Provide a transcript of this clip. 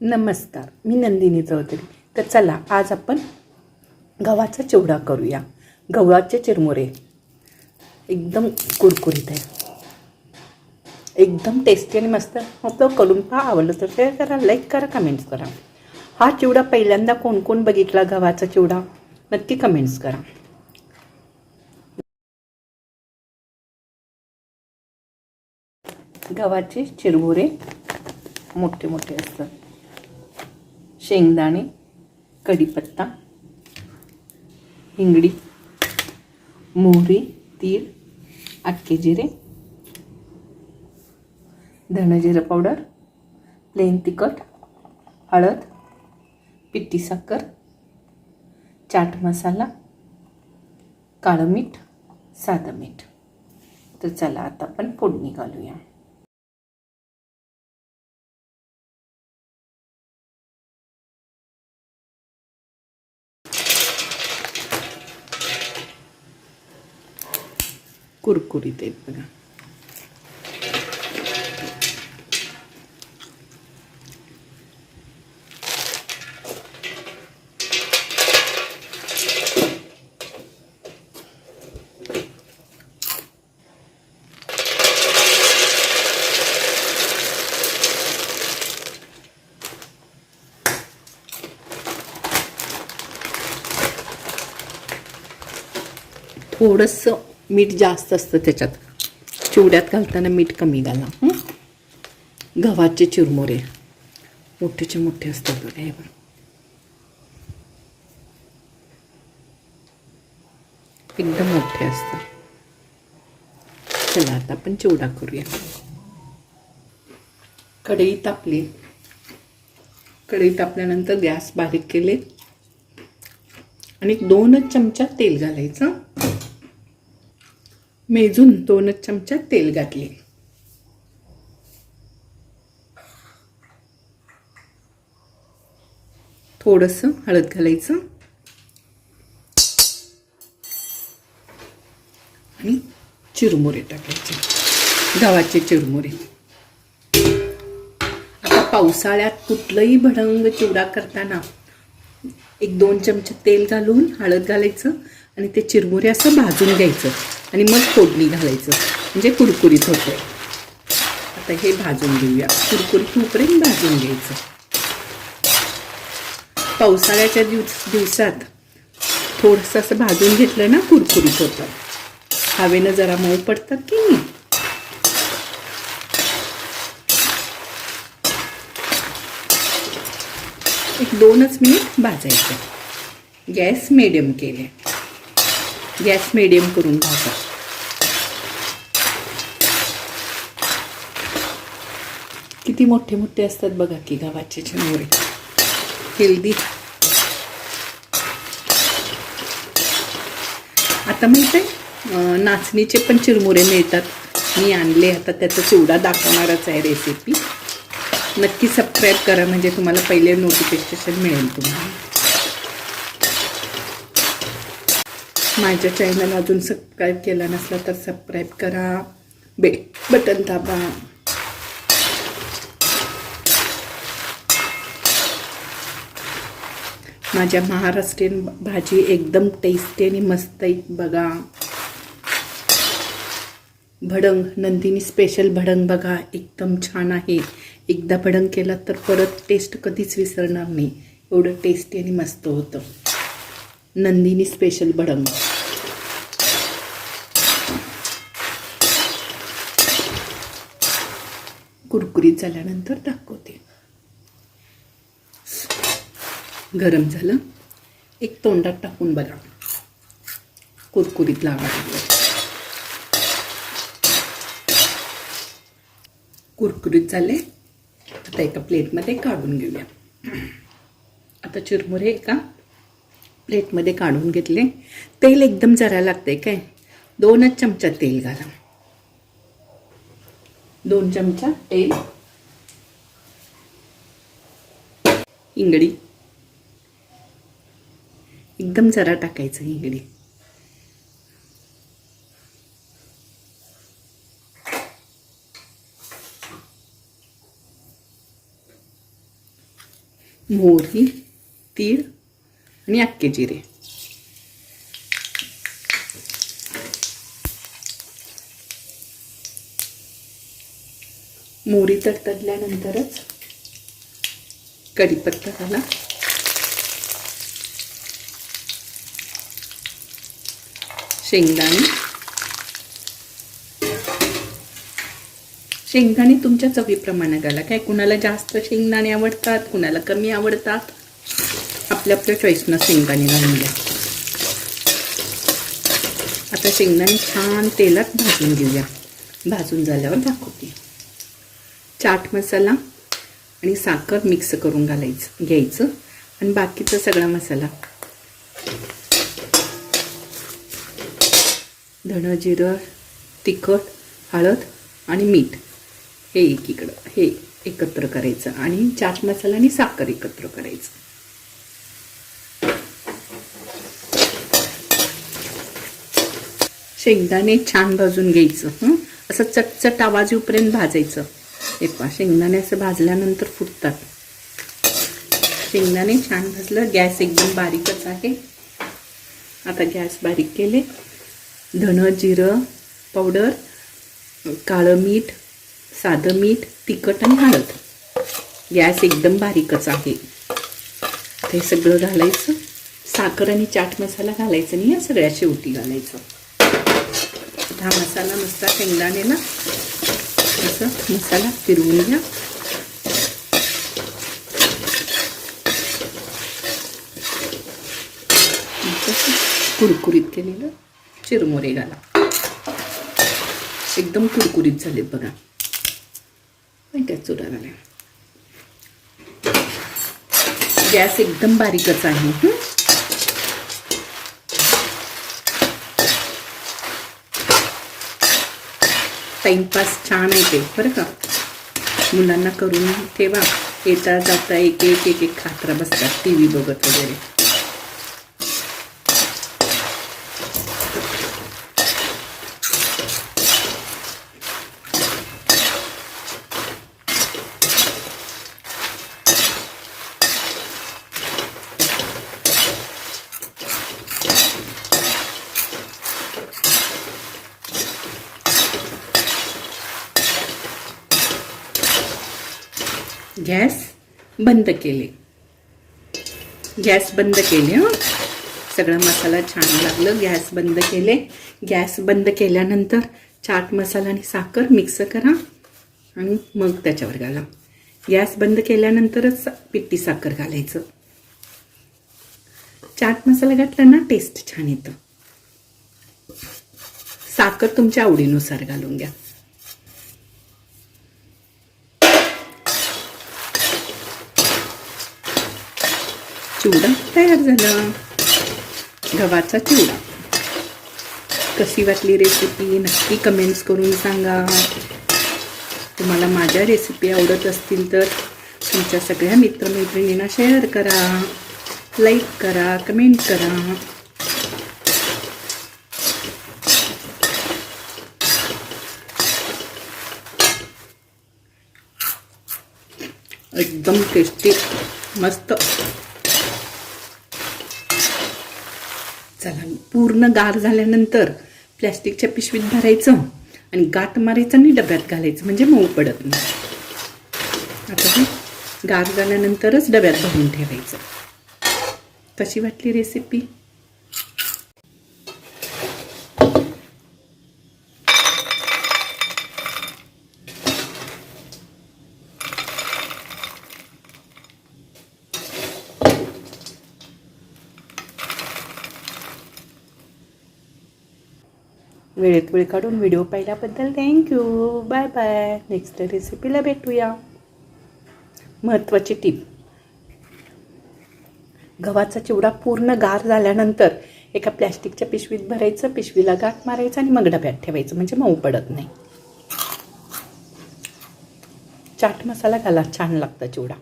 नमस्कार, मी नंदिनी चौधरी. तर चला आज आपण गव्हाचा चिवडा करूया. गव्हाचे चिरमुरे एकदम कुरकुरीत आहे, एकदम टेस्टी आणि मस्त. आपलं करून पहा. आवडलं तर शेअर करा, लाईक करा, कमेंट्स करा. हा चिवडा पहिल्यांदा कोण कोण बघितला गव्हाचा चिवडा नक्की कमेंट्स करा. गव्हाचे चिरमुरे मोठे मोठे असतात. शेंगदाणे, कढीपत्ता, हिंगडी, मोहरी, तीळ, अख्खे जिरे, धणजिरं पावडर, प्लेन तिखट, हळद, पिठी साखर, चाट मसाला, काळं मीठ, साधं मीठ. तर चला आता आपण फोडणी घालूया. कुरकुरीत आहेत बघा. थोडंसं मीठ जास्त असतं त्याच्यात, चिवड्यात घालताना मीठ कमी घाला. गव्हाचे चिरमुरे मोठेचे मोठे असतात बघा. हे बघा, एकदम मोठे असतात. चला आता आपण चिवडा करूया. कढई तापली. कढई तापल्यानंतर गॅस बारीक केले आणि 2 चमचा तेल घालायचं. मेजून 2 चमचा तेल घातले. थोडंसं हळद घालायचं आणि चिरमुरे टाकायचे, गव्हाचे चिरमुरे. आता पावसाळ्यात कुठलंही भडंग चिवडा करताना 1-2 चमचे तेल घालून हळद घालायचं आणि ते चिरमुरे असं भाजून घ्यायचं आणि मग फोडणी घालायचं, म्हणजे कुरकुरीत होतं. आता हे भाजून घेऊया. कुरकुरीत होईपर्यंत भाजून घ्यायचं. पावसाळ्याच्या दिवसात थोडंसं असं भाजून घेतलं ना, कुरकुरीत होतं. हवेनं जरा मऊ पडतात की नाही. एक 2च मिनिट भाजायचं. गॅस मिडियम केले. गॅस मिडियम करून भाजा. किती मोठे मोठे असतात बघा की गव्हाचे चिरमुरे, हेल्दी. आता माहित आहे, नाचणीचे पण चिरमुरे मिळतात. मी आणले. आता त्याचा चिवडा दाखवणारच आहे रेसिपी. नक्की सबस्क्राईब करा, म्हणजे तुम्हाला पहिले नोटिफिकेशन मिळेल. तुम्हाला माझ्या चॅनल अजून सबस्क्राईब केला नसला तर सबस्क्राईब करा, बेल बटन दाबा. माझ्या महाराष्ट्रीयन भाजी एकदम टेस्टी आणि मस्त आहे बघा. भडंग, नंदिनी स्पेशल भडंग बघा, एकदम छान आहे. एकदा भडंग केला तर परत टेस्ट कधीच विसरणार नाही. एवढं टेस्टी आणि मस्त होतं नंदिनी स्पेशल भडंग. कुरकुरीत झाल्यानंतर दाखवते. गरम झालं, एक तोंडात टाकून बघा. कुरकुरीत लागायला. कुरकुरीत झाले. आता एका प्लेटमध्ये काढून घेऊया. आता चिरमुरे एका प्लेटमध्ये काढून घेतले. तेल एकदम जरा लागतंय काय. 2च चमचा तेल घाला. 2 चमचा तेल, हिंगडी एकदम जरा टाकायचं. हिंगडी मोहरी, तीळ आणि अख्खे जिरे. मोहरी तडतडल्यानंतरच कढीपत्ता घाला. शेंगदाणे तुमच्या चवीप्रमाणे घाला. काय कुणाला जास्त शेंगदाणे आवडतात, कुणाला कमी आवडतात. आपल्या आपल्या चॉईसनं शेंगदाणे घालून घ्या. आता शेंगदाणे छान तेलात भाजून घेऊया. भाजून झाल्यावर दाखवते. चाट मसाला आणि साखर मिक्स करून घ्यायचं आणि बाकीचा सगळा मसाला धणं, जिरं, तिखट, हळद आणि मीठ हे एकीकडं हे एकत्र करायचं आणि चाट मसाला आणि साखर एकत्र करायचं. शेंगदाणे छान भाजून घ्यायचं. असं चटचट आवाज येऊपर्यंत भाजायचं. हे पहा, शेंगदाणे असं भाजल्यानंतर फुटतात. शेंगदाणे छान भाजलं. गॅस एकदम बारीकच आहे. आता गॅस बारीक केले. धणं, जिरं पावडर, काळं मीठ, साधं मीठ, तिखट आणि हळद. गॅस एकदम बारीकच आहे. ते सगळं घालायचं. साखर आणि चाट मसाला घालायचं नाही, या सगळ्या शेवटी घालायचं. हा मसाला नुसता शेंगदाण्याला असं मसाला फिरवून घ्या. कुरकुरीत केलेलं चिरमुरे घाला. एकदम कुरकुरीत झाले बघा. नाही काय चुरा झाल्या. गॅस एकदम बारीकच आहे. टाइमपास छान आहे ते बरं का. मुलांना करून ठेवा. येता जाता एक एक एक एक खात बसतात टी व्ही बघत वगैरे. गॅस बंद केले. सगळा मसाला छान लागलं. गॅस बंद केले. गॅस बंद केल्यानंतर चाट मसाला आणि साखर मिक्स करा आणि मग त्याच्यावर घाला. गॅस बंद केल्यानंतरच पिठी साखर घालायचं. चाट मसाला घातला ना टेस्ट छान येतं. साखर तुमच्या आवडीनुसार घालून घ्या. चिवडा तयार झाला. गव्हाचा चिवडा. कशी वाटली रेसिपी नक्की कमेंट्स करून सांगा. तुम्हाला माझ्या रेसिपी आवडत असतील तर तुमच्या सगळ्या मित्रमैत्रिणींना शेअर करा, लाईक करा, कमेंट करा. एकदम टेस्टी मस्त. चला, पूर्ण गार झाल्यानंतर प्लॅस्टिकच्या पिशवीत भरायचं आणि गाठ मारायचं आणि डब्यात घालायचं म्हणजे मऊ पडत नाही. आता हे गार झाल्यानंतरच डब्यात भरून ठेवायचं. कशी वाटली रेसिपी? वेळेत वेळ काढून व्हिडिओ पाहिल्याबद्दल थँक्यू. Bye bye. नेक्स्ट रेसिपीला भेटूया. महत्त्वाची टीप. गव्हाचा चिवडा पूर्ण गार झाल्यानंतर एका प्लॅस्टिकच्या पिशवीत भरायचं, पिशवीला गाठ मारायचं आणि मग डब्यात ठेवायचं म्हणजे मऊ पडत नाही. चाट मसाला घाला, छान लागतं चिवडा.